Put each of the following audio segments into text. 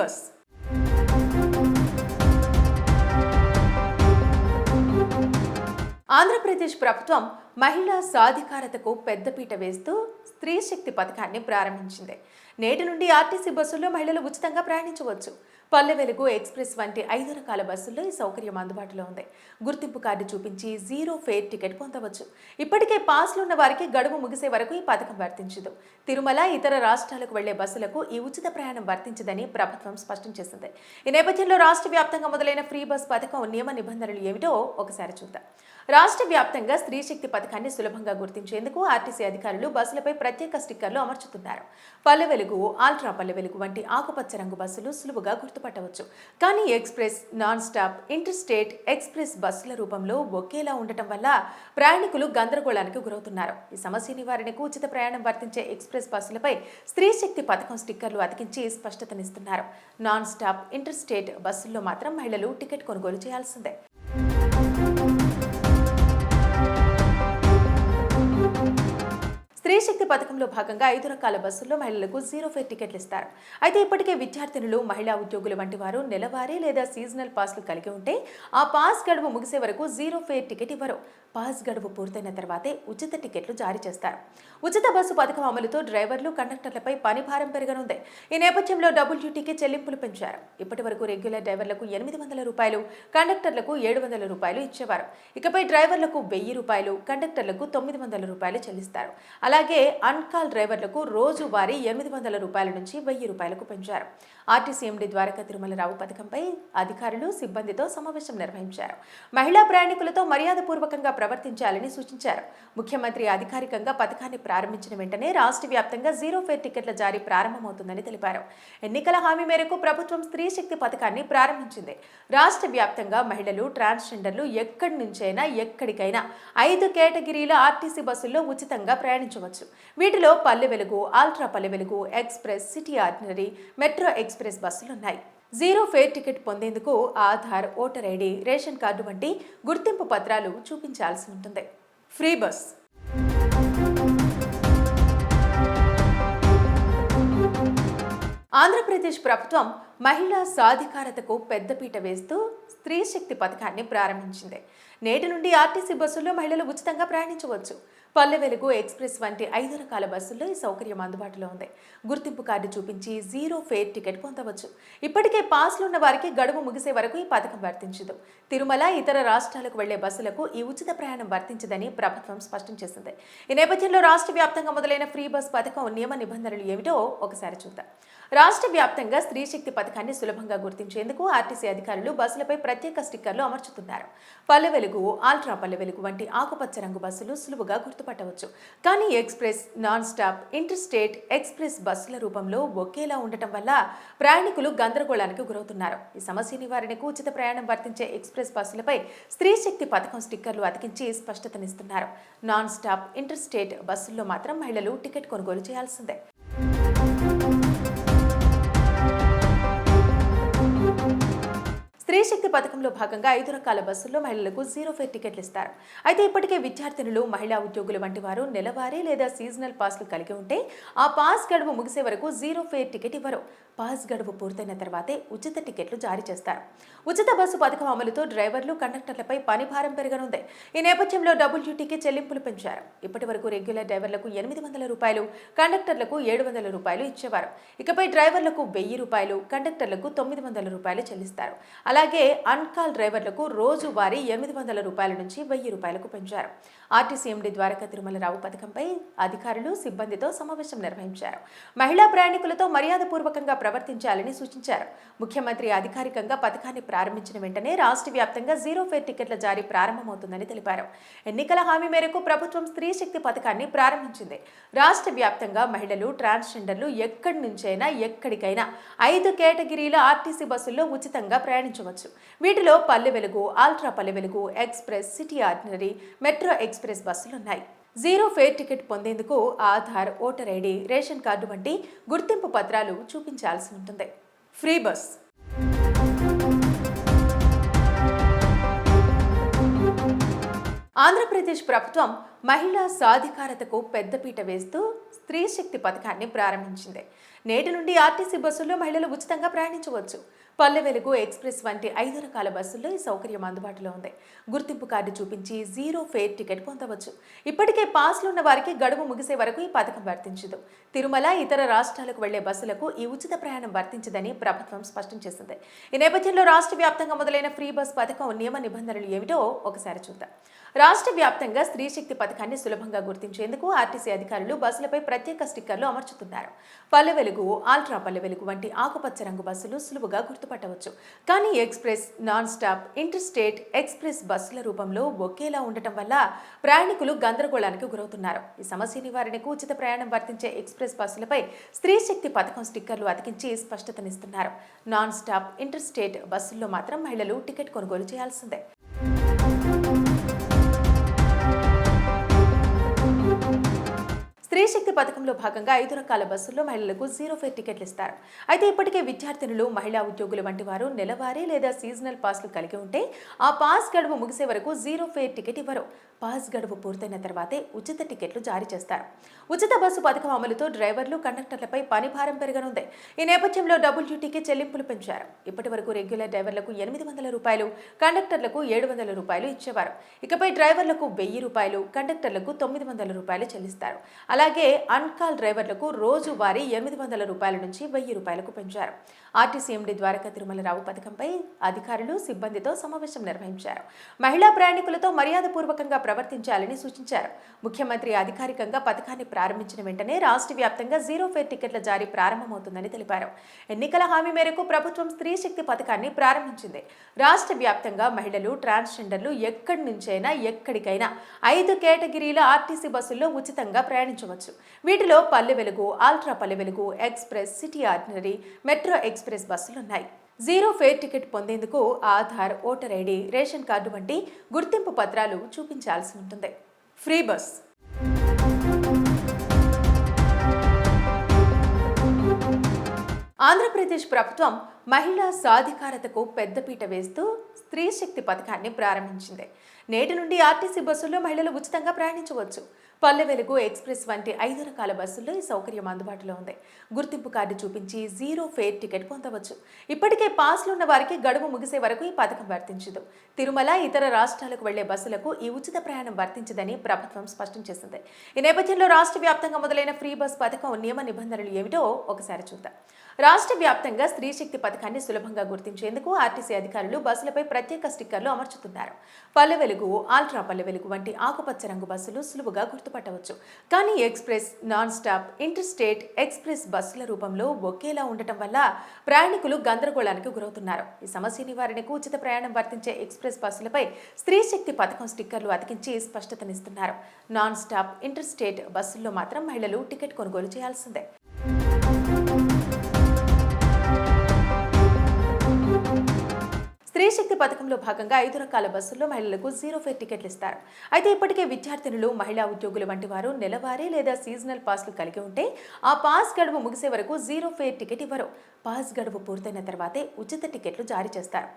Bus. Andhra Pradesh ప్రభుత్వం మహిళా సాధికారతకు పెద్దపీట వేస్తూ స్త్రీ శక్తి పథకాన్ని ప్రారంభించింది. నేటి నుండి ఆర్టీసీ బస్సుల్లో మహిళలు ఉచితంగా ప్రయాణించవచ్చు. పల్లె వెలుగు, ఎక్స్ప్రెస్ వంటి 5 రకాల బస్సుల్లో ఈ సౌకర్యం అందుబాటులో ఉంది. గుర్తింపు కార్డు చూపించి జీరో ఫేర్ టికెట్ పొందవచ్చు. ఇప్పటికే పాస్లు ఉన్న వారికి గడువు ముగిసే వరకు ఈ పథకం వర్తించదు. తిరుమల, ఇతర రాష్ట్రాలకు వెళ్లే బస్సులకు ఈ ఉచిత ప్రయాణం వర్తించదని ప్రభుత్వం స్పష్టం చేసింది. ఈ నేపథ్యంలో రాష్ట్ర వ్యాప్తంగా మొదలైన ఫ్రీ బస్ పథకం నియమ నిబంధనలు ఏమిటో ఒకసారి చూద్దాం. రాష్ట్ర వ్యాప్తంగా స్త్రీ శక్తి పథకాన్ని సులభంగా గుర్తించేందుకు ఆర్టీసీ అధికారులు బస్సులపై ప్రత్యేక స్టిక్కర్లు అమర్చుతున్నారు. పల్లె వెలుగు, ఆల్ట్రా పల్లె వెలుగు వంటి ఆకుపచ్చ రంగు బస్సులు సులువుగా గుర్తుపట్టవచ్చు. కానీ express, non stop, inter state, express బస్సుల రూపంలో ఒకేలా ఉండటం వల్ల ప్రయాణికులు గందరగోళానికి గురవుతున్నారు. ఈ సమస్య నివారణకు ఉచిత ప్రయాణం వర్తించే ఎక్స్ప్రెస్ బస్సులపై స్త్రీ శక్తి పథకం స్టిక్కర్లు అతికించి స్పష్టతనిస్తున్నారు. నాన్ స్టాప్, ఇంటర్ స్టేట్ బస్సుల్లో మాత్రం మహిళలు టికెట్ కొనుగోలు చేయాల్సిందే. స్త్రీ శక్తి పథకంలో భాగంగా 5 రకాల బస్సుల్లో మహిళలకు జీరో ఫేర్ టికెట్లు ఇస్తారు. అయితే ఇప్పటికే విద్యార్థినులు, మహిళా ఉద్యోగులు వంటి వారు నెలవారీ లేదా సీజనల్ పాస్లు కలిగి ఉంటే ఆ పాస్ గడువు ముగిసే వరకు జీరో ఫేర్ టికెట్ ఇవ్వరు. పాస్ గడువు పూర్తయిన తర్వాతే ఉచిత టికెట్లు జారీ చేస్తారు. ఉచిత బస్సు పథకం అమలుతో డ్రైవర్లు, కండక్టర్లపై పని భారం పెరగనుంది. ఈ నేపథ్యంలో WTకి చెల్లింపులు పెంచారు. ఇప్పటి వరకు రెగ్యులర్ డ్రైవర్లకు 800 రూపాయలు, కండక్టర్లకు 700 రూపాయలు ఇచ్చేవారు. ఇకపై డ్రైవర్లకు 1000 రూపాయలు, కండక్టర్లకు 900 రూపాయలు చెల్లిస్తారు. అలాగే అన్కాల్ డ్రైవర్లకు రోజువారీ 800 రూపాయల నుంచి 1000 రూపాయలకు పెంచారు. ఆర్టీసీ ఎండీ ద్వారకా తిరుమలరావు పథకంపై అధికారులు, సిబ్బందితో సమావేశం నిర్వహించారు. మహిళా ప్రయాణికులతో మర్యాదపూర్వకంగా ప్రవర్తించాలని సూచించారు. ముఖ్యమంత్రి అధికారికంగా పథకాన్ని ప్రారంభించిన వెంటనే రాష్ట్ర వ్యాప్తంగా జీరో ఫేర్ టికెట్ల జారీ ప్రారంభమవుతుందని తెలిపారు. ఎన్నికల హామీ మేరకు ప్రభుత్వం స్త్రీ శక్తి పథకాన్ని ప్రారంభించింది. రాష్ట్ర వ్యాప్తంగా మహిళలు, ట్రాన్స్జెండర్లు ఎక్కడి నుంచైనా ఎక్కడికైనా 5 కేటగిరీల ఆర్టీసీ బస్సుల్లో ఉచితంగా ప్రయాణించవచ్చు. వీటిలో Palle Velugu, ultra Palle Velugu, express, city ordinary, metro express బస్సులున్నాయి. జీరో ఫేర్ టికెట్ పొందేందుకు Aadhaar, voter ID, ration card వంటి గుర్తింపు పత్రాలు చూపించాల్సి ఉంటుంది. Free bus. ఆంధ్రప్రదేశ్ ప్రభుత్వం మహిళా సాధికారతకు పెద్దపీట వేస్తూ స్త్రీ శక్తి పథకాన్ని ప్రారంభించింది. నేటి నుండి ఆర్టీసీ బస్సుల్లో మహిళలు ఉచితంగా ప్రయాణించవచ్చు. పల్లె వెలుగు, ఎక్స్ప్రెస్ వంటి 5 రకాల బస్సుల్లో ఈ సౌకర్యం అందుబాటులో ఉంది. గుర్తింపు కార్డు చూపించి జీరో ఫేర్ టికెట్ పొందవచ్చు. ఇప్పటికే పాస్లు ఉన్న వారికి గడువు ముగిసే వరకు ఈ పథకం వర్తించదు. తిరుమల, ఇతర రాష్ట్రాలకు వెళ్లే బస్సులకు ఈ ఉచిత ప్రయాణం వర్తించదని ప్రభుత్వం స్పష్టం చేసింది. ఈ నేపథ్యంలో రాష్ట్ర వ్యాప్తంగా మొదలైన ఫ్రీ బస్ పథకం నియమ నిబంధనలు ఏమిటో ఒకసారి చూద్దాం. రాష్ట్ర వ్యాప్తంగా స్త్రీ శక్తి పథకాన్ని సులభంగా గుర్తించేందుకు ఆర్టీసీ అధికారులు బస్సులపై ప్రత్యేక స్టిక్కర్లు అమర్చుతున్నారు. పల్లె వెలుగు, ఆల్ట్రా పల్లె వెలుగు వంటి ఆకుపచ్చ రంగు బస్సులు సులువుగా గుర్తుపట్టవచ్చు. కానీ express, non stop, inter state, express బస్సుల రూపంలో ఒకేలా ఉండటం వల్ల ప్రయాణికులు గందరగోళానికి గురవుతున్నారు. ఈ సమస్య నివారణకు ఉచిత ప్రయాణం వర్తించే ఎక్స్ప్రెస్ బస్సులపై స్త్రీ శక్తి పథకం స్టిక్కర్లు అతికించి స్పష్టతనిస్తున్నారు. నాన్ స్టాప్, ఇంటర్ స్టేట్ బస్సుల్లో మాత్రం మహిళలు టికెట్ కొనుగోలు చేయాల్సిందే. స్త్రీ శక్తి పథకంలో భాగంగా 5 రకాల బస్సుల్లో మహిళలకు జీరో ఫేర్ టికెట్లు ఇస్తారు. అయితే ఇప్పటికే విద్యార్థినులు, మహిళా ఉద్యోగులు వంటి వారు నెలవారీ లేదా సీజనల్ పాస్లు కలిగి ఉంటే ఆ పాస్ గడువు ముగిసే వరకు జీరో ఫేర్ టికెట్ ఇవ్వరు. పాస్ గడువు పూర్తయిన తర్వాతే ఉచిత టికెట్లు జారీ చేస్తారు. ఉచిత బస్సు పథకం అమలుతో డ్రైవర్లు, కండక్టర్లపై పని భారం పెరగనుంది. ఈ నేపథ్యంలో WTకి చెల్లింపులు పెంచారు. ఇప్పటి వరకు రెగ్యులర్ డ్రైవర్లకు 800 రూపాయలు, కండక్టర్లకు 700 రూపాయలు ఇచ్చేవారు. ఇకపై డ్రైవర్లకు 1000 రూపాయలు, కండక్టర్లకు 900 రూపాయలు చెల్లిస్తారు. అలాగే అన్కాల్ డ్రైవర్లకు రోజువారీ 800 రూపాయల నుంచి 1000 రూపాయలకు పెంచారు. ఆర్టీసీ ఎండీ ద్వారకా తిరుమలరావు పథకంపై అధికారులు, సిబ్బందితో సమావేశం నిర్వహించారు. మహిళా ప్రయాణికులతో మర్యాదపూర్వకంగా ప్రవర్తించాలని సూచించారు. ముఖ్యమంత్రి అధికారికంగా పథకాన్ని ప్రారంభించిన వెంటనే రాష్ట్ర వ్యాప్తంగా జీరో ఫేర్ టికెట్ల జారీ ప్రారంభమవుతుందని తెలిపారు. ఎన్నికల హామీ మేరకు ప్రభుత్వం స్త్రీ శక్తి పథకాన్ని ప్రారంభించింది. రాష్ట్ర వ్యాప్తంగా మహిళలు, ట్రాన్స్జెండర్లు ఎక్కడి నుంచైనా ఎక్కడికైనా 5 కేటగిరీల ఆర్టీసీ బస్సుల్లో ఉచితంగా ప్రయాణించవచ్చు. వీటిలో Palle Velugu, ultra Palle Velugu, express, city ordinary, metro express బస్సులున్నాయి. జీరో ఫేర్ టికెట్ పొందేందుకు Aadhaar, voter ID, ration card వంటి గుర్తింపు పత్రాలు చూపించాల్సి ఉంటుంది. Free bus. ఆంధ్రప్రదేశ్ ప్రభుత్వం మహిళా సాధికారతకు పెద్దపీట వేస్తూ స్త్రీ శక్తి పథకాన్ని ప్రారంభించింది. నేటి నుండి ఆర్టీసీ బస్సుల్లో మహిళలు ఉచితంగా ప్రయాణించవచ్చు. పల్లె వెలుగు, ఎక్స్ప్రెస్ వంటి 5 రకాల బస్సుల్లో ఈ సౌకర్యం అందుబాటులో ఉంది. గుర్తింపు కార్డు చూపించి జీరో ఫేర్ టికెట్ పొందవచ్చు. ఇప్పటికే పాస్లు ఉన్న వారికి గడువు ముగిసే వరకు ఈ పథకం వర్తించదు. తిరుమల, ఇతర రాష్ట్రాలకు వెళ్లే బస్సులకు ఈ ఉచిత ప్రయాణం వర్తించదని ప్రభుత్వం స్పష్టం చేసింది. ఈ నేపథ్యంలో రాష్ట్ర వ్యాప్తంగా మొదలైన ఫ్రీ బస్ పథకం నియమ నిబంధనలు ఏమిటో ఒకసారి చూద్దాం. రాష్ట్ర వ్యాప్తంగా స్త్రీ శక్తి పథకాన్ని సులభంగా గుర్తించేందుకు ఆర్టీసీ అధికారులు బస్సులపై ప్రత్యేక స్టిక్కర్లు అమర్చుతున్నారు. పల్లె వెలుగు, అల్ట్రా పల్లె వెలుగు వంటి ఆకుపచ్చ రంగు బస్సులు సులువుగా గుర్తుపట్టవచ్చు. కానీ express, non stop, inter state, express బస్సుల రూపంలో ఒకేలా ఉండటం వల్ల ప్రయాణికులు గందరగోళానికి గురవుతున్నారు. ఈ సమస్య నివారణకు ఉచిత ప్రయాణం వర్తించే ఎక్స్ప్రెస్ బస్సులపై స్త్రీ శక్తి పథకం స్టిక్కర్లు అతికించి స్పష్టతనిస్తున్నారు. నాన్ స్టాప్, ఇంటర్ స్టేట్ బస్సుల్లో మాత్రం మహిళలు టికెట్ కొనుగోలు చేయాల్సిందే. స్త్రీ శక్తి పథకంలో భాగంగా 5 రకాల బస్సుల్లో మహిళలకు జీరో ఫేర్ టికెట్లు ఇస్తారు. అయితే ఇప్పటికే విద్యార్థినులు, మహిళా ఉద్యోగులు వంటి వారు నెలవారీ లేదా సీజనల్ పాస్లు కలిగి ఉంటే ఆ పాస్ గడువు ముగిసే వరకు జీరో ఫేర్ టికెట్ ఇవ్వరు. పాస్ గడువు పూర్తయిన తర్వాతే ఉచిత టికెట్లు జారీ చేస్తారు. ఉచిత బస్సు పథకం అమలుతో డ్రైవర్లు, కండక్టర్లపై పని భారం పెరగనుంది. ఈ నేపథ్యంలో WTకి చెల్లింపులు పెంచారు. ఇప్పటి వరకు రెగ్యులర్ డ్రైవర్లకు 800 రూపాయలు, కండక్టర్లకు 700 రూపాయలు ఇచ్చేవారు. ఇకపై డ్రైవర్లకు 1000 రూపాయలు, కండక్టర్లకు 900 రూపాయలు చెల్లిస్తారు. అలాగే అన్కాల్ డ్రైవర్లకు రోజువారీ 800 రూపాయల నుంచి 1000 రూపాయలకు పెంచారు. ఆర్టీసీ ఎండీ ద్వారకా తిరుమలరావు పథకంపై అధికారులు, సిబ్బందితో సమావేశం నిర్వహించారు. మహిళా ప్రయాణికులతో మర్యాదపూర్వకంగా ప్రవర్తించాలని సూచించారు. ముఖ్యమంత్రి అధికారికంగా పథకాన్ని ప్రారంభించిన వెంటనే రాష్ట్ర వ్యాప్తంగా జీరో ఫేర్ టికెట్ల జారీ ప్రారంభమవుతుందని తెలిపారు. ఎన్నికల హామీ మేరకు ప్రభుత్వం స్త్రీ శక్తి పథకాన్ని ప్రారంభించింది. రాష్ట్ర వ్యాప్తంగా మహిళలు, ట్రాన్స్జెండర్లు ఎక్కడి నుంచైనా ఎక్కడికైనా 5 కేటగిరీల ఆర్టీసీ బస్సుల్లో ఉచితంగా ప్రయాణించవచ్చు. వీటిలో Palle Velugu, ultra Palle Velugu, express, city ordinary, metro express బస్సులున్నాయి. జీరో ఫేర్ టికెట్ పొందేందుకు Aadhaar, voter ID, ration card వంటి గుర్తింపు పత్రాలు చూపించాల్సి ఉంటుంది. Free bus. ఆంధ్రప్రదేశ్ ప్రభుత్వం మహిళా సాధికారతకు పెద్దపీట వేస్తూ స్త్రీ శక్తి పథకాన్ని ప్రారంభించింది. నేటి నుండి ఆర్టీసీ బస్సుల్లో మహిళలు ఉచితంగా ప్రయాణించవచ్చు. పల్లె వెలుగు, ఎక్స్ప్రెస్ వంటి 5 రకాల బస్సుల్లో ఈ సౌకర్యం అందుబాటులో ఉంది. గుర్తింపు కార్డు చూపించి జీరో ఫేర్ టికెట్ పొందవచ్చు. ఇప్పటికే పాస్లు ఉన్న వారికి గడువు ముగిసే వరకు ఈ పథకం వర్తించదు. తిరుమల, ఇతర రాష్ట్రాలకు వెళ్లే బస్సులకు ఈ ఉచిత ప్రయాణం వర్తించదని ప్రభుత్వం స్పష్టం చేసింది. ఈ నేపథ్యంలో రాష్ట్ర వ్యాప్తంగా మొదలైన ఫ్రీ బస్ పథకం నియమ నిబంధనలు ఏమిటో ఒకసారి చూద్దాం. రాష్ట్ర వ్యాప్తంగా స్త్రీ శక్తి పథకాన్ని సులభంగా గుర్తించేందుకు ఆర్టీసీ అధికారులు బస్సులపై ప్రత్యేక స్టిక్కర్లు అమర్చుతున్నారు. పల్లె వెలుగు, అల్ట్రా పల్లె వెలుగు వంటి ఆకుపచ్చ రంగు బస్సులు సులువుగా గుర్తుపట్టవచ్చు. కానీ express, non stop, inter state, express బస్సుల రూపంలో ఒకేలా ఉండటం వల్ల ప్రయాణికులు గందరగోళానికి గురవుతున్నారు. ఈ సమస్య నివారణకు ఉచిత ప్రయాణం వర్తించే ఎక్స్ప్రెస్ బస్సులపై స్త్రీ శక్తి పథకం స్టిక్కర్లు అతికించి స్పష్టతనిస్తున్నారు. నాన్ స్టాప్, ఇంటర్ స్టేట్ బస్సుల్లో మాత్రం మహిళలు టికెట్ కొనుగోలు చేయాల్సిందే. స్త్రీ శక్తి పథకంలో భాగంగా 5 రకాల బస్సుల్లో మహిళలకు జీరో ఫేర్ టికెట్లు ఇస్తారు. అయితే ఇప్పటికే విద్యార్థినులు, మహిళా ఉద్యోగులు వంటి వారు నెలవారీ లేదా సీజనల్ పాస్లు కలిగి ఉంటే ఆ పాస్ గడువు ముగిసే వరకు జీరో ఫేర్ టికెట్ ఇవ్వరు. పాస్ గడువు పూర్తయిన తర్వాతే ఉచిత టికెట్లు జారీ చేస్తారు.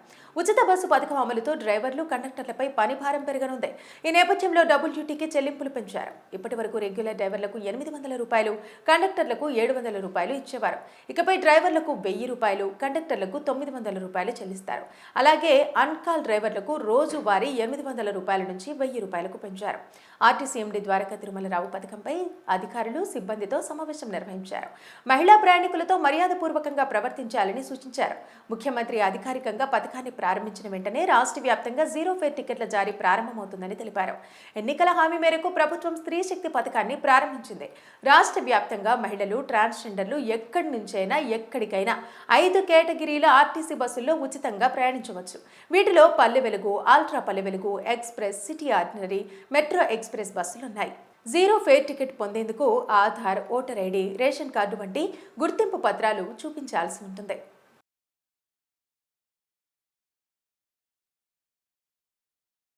ఉచిత బస్సు పథకం అమలుతో డ్రైవర్లు, కండక్టర్లపై పని భారం పెరగనుంది. ఈ నేపథ్యంలో WTకి చెల్లింపులు పెంచారు. ఇప్పటి వరకు రెగ్యులర్ డ్రైవర్లకు 800 రూపాయలు, కండక్టర్లకు 700 రూపాయలు ఇచ్చేవారు. ఇకపై డ్రైవర్లకు 1000 రూపాయలు, కండక్టర్లకు 900 రూపాయలు చెల్లిస్తారు. అలాగే అన్కాల్ డ్రైవర్లకు రోజువారీ 800 రూపాయల నుంచి 1000 రూపాయలకు పెంచారు. ఆర్టీసీ ఎండీ ద్వారకా తిరుమలరావు పథకంపై అధికారులు, సిబ్బందితో సమావేశం నిర్వహించారు. మహిళా ప్రయాణికులతో మర్యాదపూర్వకంగా ప్రవర్తించాలని సూచించారు. ముఖ్యమంత్రి అధికారికంగా పథకాన్ని ప్రారంభించిన వెంటనే రాష్ట్ర వ్యాప్తంగా జీరో ఫేర్ టికెట్ల జారీ ప్రారంభమవుతుందని తెలిపారు. ఎన్నికల హామీ మేరకు ప్రభుత్వం స్త్రీ శక్తి పథకాన్ని ప్రారంభించింది. రాష్ట్ర వ్యాప్తంగా మహిళలు, ట్రాన్స్జెండర్లు ఎక్కడి నుంచైనా ఎక్కడికైనా 5 కేటగిరీల ఆర్టీసీ బస్సుల్లో ఉచితంగా ప్రయాణించవచ్చు. వీటిలో Palle Velugu, ultra Palle Velugu, express, city ordinary, metro express బస్సులున్నాయి. జీరో ఫేర్ టికెట్ పొందేందుకు Aadhaar, voter ID, ration card వంటి గుర్తింపు పత్రాలు చూపించాల్సి ఉంటుంది.